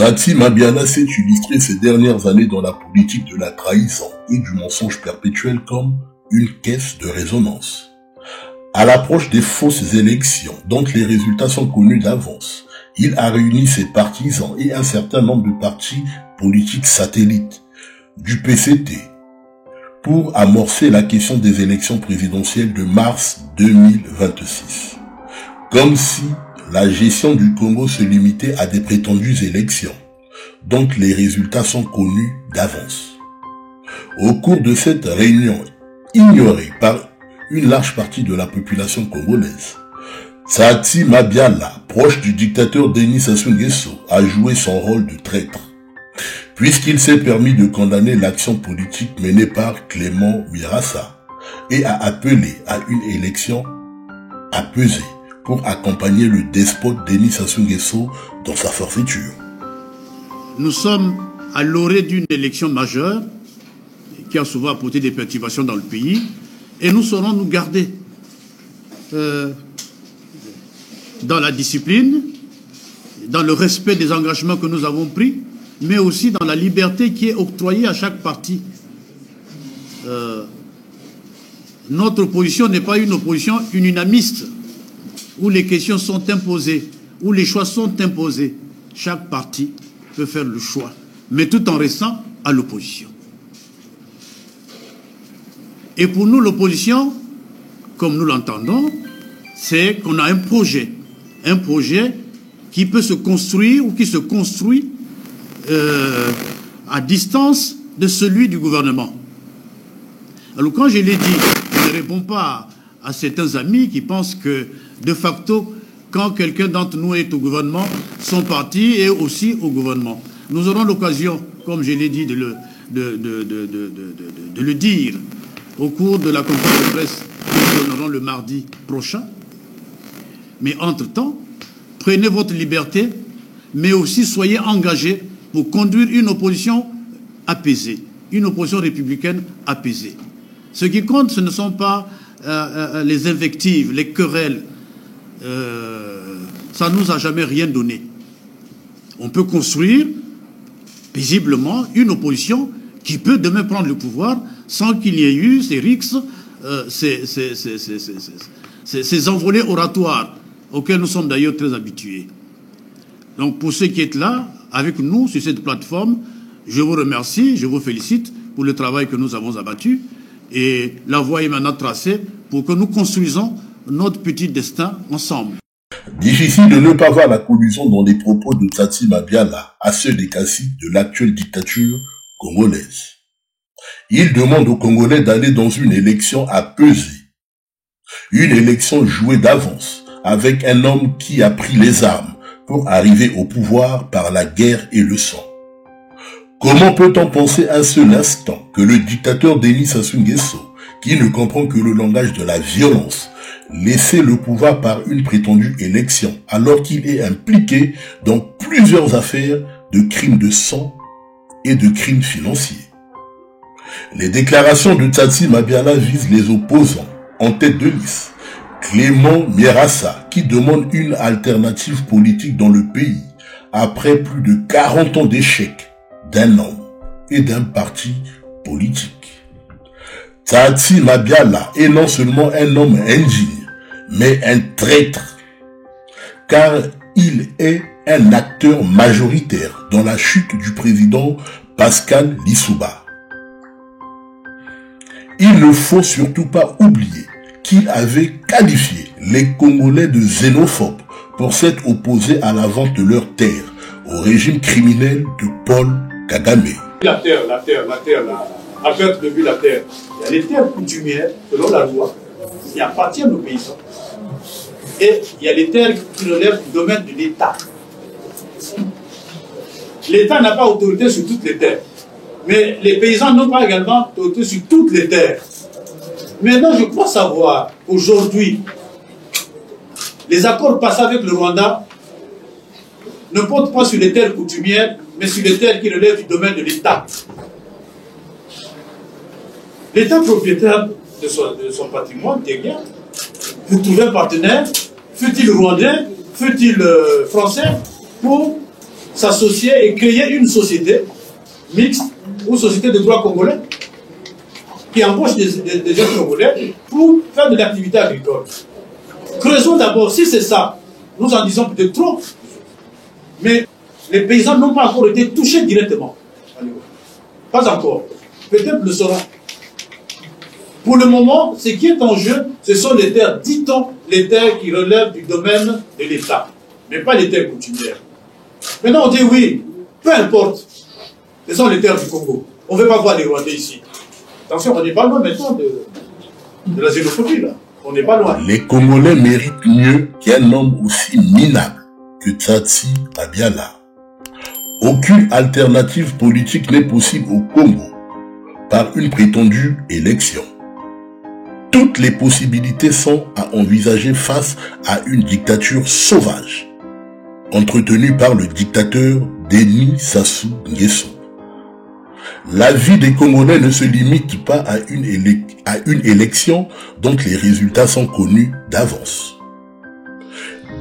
Tsatsi Mabiala s'est illustré ces dernières années dans la politique de la trahison et du mensonge perpétuel comme une caisse de résonance. À l'approche des fausses élections, dont les résultats sont connus d'avance, il a réuni ses partisans et un certain nombre de partis politiques satellites du PCT pour amorcer la question des élections présidentielles de mars 2026. Comme si la gestion du Congo se limitait à des prétendues élections, dont les résultats sont connus d'avance. Au cours de cette réunion ignorée par une large partie de la population congolaise, Tsatsi Mabiala, proche du dictateur Denis Sassou Nguesso, a joué son rôle de traître, puisqu'il s'est permis de condamner l'action politique menée par Clément Mirassa et a appelé à une élection apaisée pour accompagner le despote Denis Sassou Nguesso dans sa forfaiture. Nous sommes à l'orée d'une élection majeure qui a souvent apporté des perturbations dans le pays et nous saurons nous garder dans la discipline, dans le respect des engagements que nous avons pris, mais aussi dans la liberté qui est octroyée à chaque parti. Notre opposition n'est pas une opposition unanimiste, où les questions sont imposées, où les choix sont imposés. Chaque parti peut faire le choix, mais tout en restant à l'opposition. Et pour nous, l'opposition, comme nous l'entendons, c'est qu'on a un projet qui peut se construire ou qui se construit à distance de celui du gouvernement. Alors quand je l'ai dit, je ne réponds pas à certains amis qui pensent que, de facto, quand quelqu'un d'entre nous est au gouvernement, son parti est aussi au gouvernement. Nous aurons l'occasion, comme je l'ai dit, de le dire au cours de la conférence de presse que nous donnerons le mardi prochain. Mais entre-temps, prenez votre liberté, mais aussi soyez engagés pour conduire une opposition apaisée, une opposition républicaine apaisée. Ce qui compte, ce ne sont pas les invectives, les querelles. Ça ne nous a jamais rien donné. On peut construire paisiblement une opposition qui peut demain prendre le pouvoir sans qu'il y ait eu ces rixes, ces envolées oratoires auxquelles nous sommes d'ailleurs très habitués. Donc pour ceux qui êtes là, avec nous sur cette plateforme, je vous remercie, je vous félicite pour le travail que nous avons abattu. Et la voie est maintenant tracée pour que nous construisons notre petit destin ensemble. Difficile de ne pas voir la collusion dans les propos de Tsatsi Mabiala à ceux des caciques de l'actuelle dictature congolaise. Il demande aux Congolais d'aller dans une élection apaisée. Une élection jouée d'avance avec un homme qui a pris les armes pour arriver au pouvoir par la guerre et le sang. Comment peut-on penser un seul instant que le dictateur Denis Sassou Nguesso, qui ne comprend que le langage de la violence, laissait le pouvoir par une prétendue élection alors qu'il est impliqué dans plusieurs affaires de crimes de sang et de crimes financiers? Les déclarations de Tsatsi Mabiala visent les opposants en tête de liste. Clément Mirassa, qui demande une alternative politique dans le pays après plus de 40 ans d'échecs d'un homme et d'un parti politique. Tsatsi Mabiala est non seulement un homme indigne, mais un traître, car il est un acteur majoritaire dans la chute du président Pascal Lissouba. Il ne faut surtout pas oublier qu'il avait qualifié les Congolais de xénophobes pour s'être opposés à la vente de leurs terres au régime criminel de Paul Kagame. La terre, là, à perte de vue la terre. Il y a les terres coutumières, selon la loi, qui appartiennent aux paysans. Et il y a les terres qui relèvent du domaine de l'État. L'État n'a pas autorité sur toutes les terres. Mais les paysans n'ont pas également autorité sur toutes les terres. Maintenant, je crois savoir qu'aujourd'hui, les accords passés avec le Rwanda ne portent pas sur les terres coutumières, mais sur les terres qui relèvent du domaine de l'État. L'État propriétaire de son patrimoine terrien, vous trouvez un partenaire, fut-il rwandais, fut-il français, pour s'associer et créer une société mixte ou société de droit congolais qui embauche des jeunes congolais pour faire de l'activité agricole. Creusons d'abord, si c'est ça, nous en disons peut-être trop, mais les paysans n'ont pas encore été touchés directement. Pas encore. Peut-être le seront. Pour le moment, ce qui est en jeu, ce sont les terres, dit-on, les terres qui relèvent du domaine de l'État, mais pas les terres coutumières. Maintenant, on dit oui, peu importe, ce sont les terres du Congo. On ne veut pas voir les Rwandais ici. Attention, on n'est pas loin maintenant de la xénophobie, là. On n'est pas loin. Les Congolais méritent mieux qu'un homme aussi minable que Tsatsi Mabiala. Aucune alternative politique n'est possible au Congo par une prétendue élection. Toutes les possibilités sont à envisager face à une dictature sauvage, entretenue par le dictateur Denis Sassou Nguesso. La vie des Congolais ne se limite pas à une élection dont les résultats sont connus d'avance.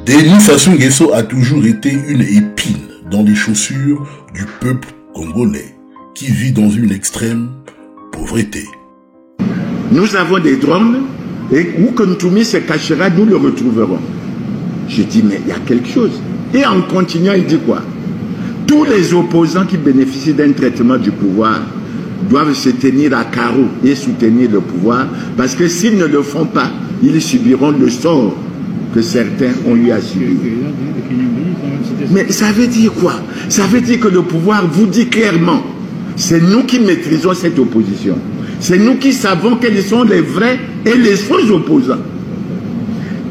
Denis Sassou Nguesso a toujours été une épine dans les chaussures du peuple congolais qui vit dans une extrême pauvreté. Nous avons des drones et où Ntoumi se cachera, nous le retrouverons. Je dis, mais il y a quelque chose. Et en continuant, il dit quoi? Tous les opposants qui bénéficient d'un traitement du pouvoir doivent se tenir à carreau et soutenir le pouvoir, parce que s'ils ne le font pas, ils subiront le sort que certains ont eu à subir. Mais ça veut dire quoi? Ça veut dire que le pouvoir vous dit clairement, c'est nous qui maîtrisons cette opposition. C'est nous qui savons quels sont les vrais et les faux opposants.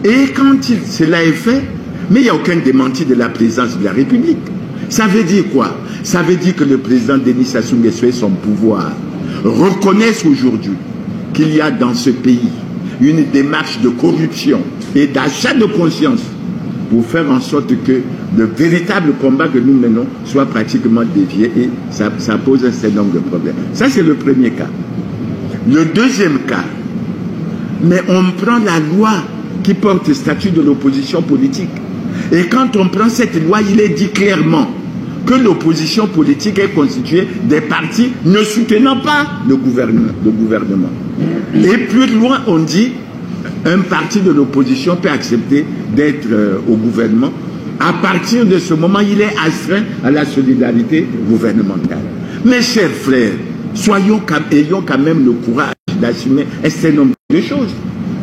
Et quand cela est fait, mais il n'y a aucun démenti de la présidence de la République. Ça veut dire quoi? Ça veut dire que le président Denis Sassou Nguesso et son pouvoir reconnaissent aujourd'hui qu'il y a dans ce pays une démarche de corruption et d'achat de conscience pour faire en sorte que le véritable combat que nous menons soit pratiquement dévié, et ça pose un certain nombre de problèmes. Ça, c'est le premier cas. Le deuxième cas, mais on prend la loi qui porte le statut de l'opposition politique. Et quand on prend cette loi, il est dit clairement que l'opposition politique est constituée des partis ne soutenant pas le gouvernement. Et plus loin, on dit un parti de l'opposition peut accepter d'être au gouvernement. À partir de ce moment, il est astreint à la solidarité gouvernementale. Mes chers frères, ayons quand même le courage d'assumer un certain nombre de choses.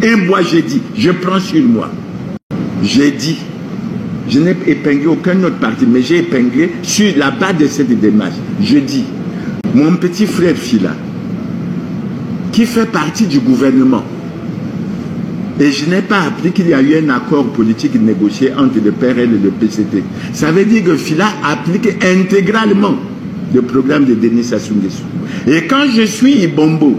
Et moi, j'ai dit, je prends sur moi, j'ai dit, je n'ai épinglé aucun autre parti, mais j'ai épinglé sur la base de cette démarche. Je dis, mon petit frère Fila, qui fait partie du gouvernement, et je n'ai pas appris qu'il y a eu un accord politique négocié entre le PRL et le PCT. Ça veut dire que Fila applique intégralement le programme de Denis Sassou Nguesso. Et quand je suis Ibombo,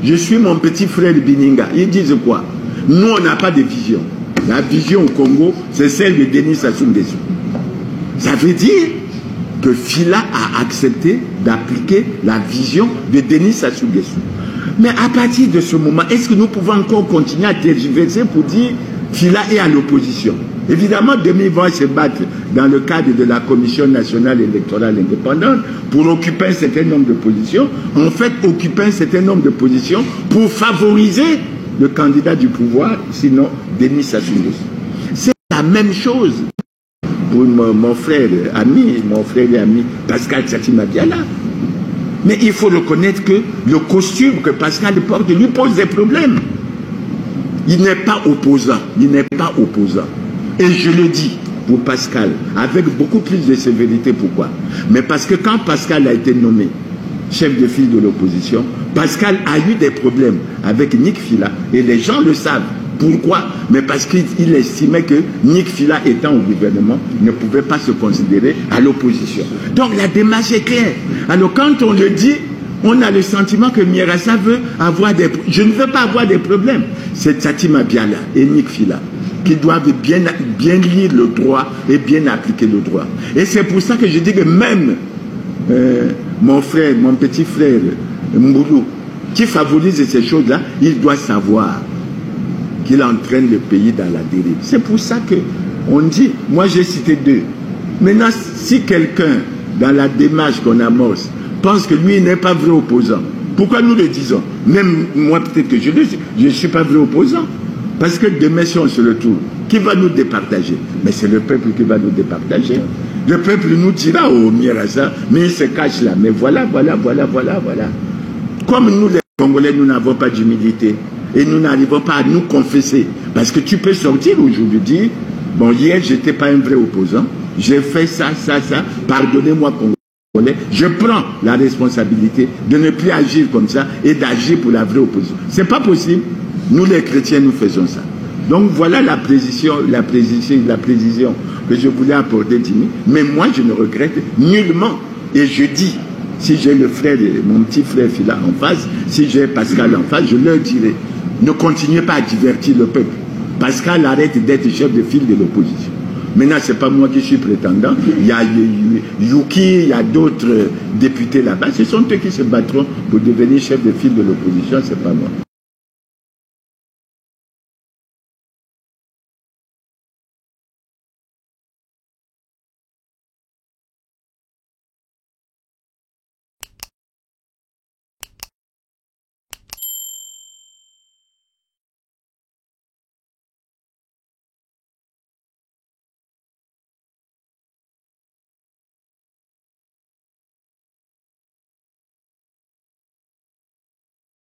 je suis mon petit frère Bininga, ils disent quoi? Nous, on n'a pas de vision. La vision au Congo, c'est celle de Denis Sassou Nguesso. Ça veut dire que Fila a accepté d'appliquer la vision de Denis Sassou Nguesso. Mais à partir de ce moment, est-ce que nous pouvons encore continuer à tergiverser pour dire Fila est à l'opposition? Évidemment, demain, ils vont se battre dans le cadre de la Commission nationale électorale indépendante pour occuper un certain nombre de positions. En fait, occuper un certain nombre de positions pour favoriser le candidat du pouvoir, sinon Denis Sassou Nguesso. C'est la même chose pour mon frère et ami Pascal Tsatsi Mabiala. Mais il faut reconnaître que le costume que Pascal porte lui pose des problèmes. Il n'est pas opposant. Il n'est pas opposant. Et je le dis pour Pascal, avec beaucoup plus de sévérité. Pourquoi? Mais parce que quand Pascal a été nommé chef de file de l'opposition, Pascal a eu des problèmes avec Nick Fila, et les gens le savent. Pourquoi? Mais parce qu'il estimait que Nick Fila étant au gouvernement ne pouvait pas se considérer à l'opposition. Donc la démarche est claire. Alors quand on le dit, on a le sentiment que Mierassa veut avoir des problèmes. Je ne veux pas avoir des problèmes. C'est Tsatsi Mabiala et Nick Fila qui doivent bien lire le droit et bien appliquer le droit. Et c'est pour ça que je dis que même mon petit frère Mboulou, qui favorise ces choses-là, il doit savoir qu'il entraîne le pays dans la dérive. C'est pour ça qu'on dit, moi j'ai cité deux, Maintenant, si quelqu'un, dans la démarche qu'on amorce, pense que lui n'est pas vrai opposant, pourquoi nous le disons? Même moi, peut-être que je ne suis pas vrai opposant. Parce que demain, si on se retrouve, qui va nous départager? Mais c'est le peuple qui va nous départager. Le peuple nous dira, oh, Mirasa, mais il se cache là. Mais voilà. Comme nous, les Congolais, nous n'avons pas d'humilité. Et nous n'arrivons pas à nous confesser. Parce que tu peux sortir aujourd'hui, dire, bon, hier, je n'étais pas un vrai opposant. J'ai fait ça. Pardonnez-moi, Congolais. Je prends la responsabilité de ne plus agir comme ça et d'agir pour la vraie opposition. Ce n'est pas possible. Nous, les chrétiens, nous faisons ça. Donc, voilà la précision que je voulais apporter, Jimmy. Mais moi, je ne regrette nullement. Et je dis, si j'ai le frère, mon petit frère Fila en face, si j'ai Pascal en face, je leur dirai, ne continuez pas à divertir le peuple. Pascal arrête d'être chef de file de l'opposition. Maintenant, ce n'est pas moi qui suis prétendant. Il y a Yuki, il y a d'autres députés là-bas. Ce sont eux qui se battront pour devenir chef de file de l'opposition, ce n'est pas moi.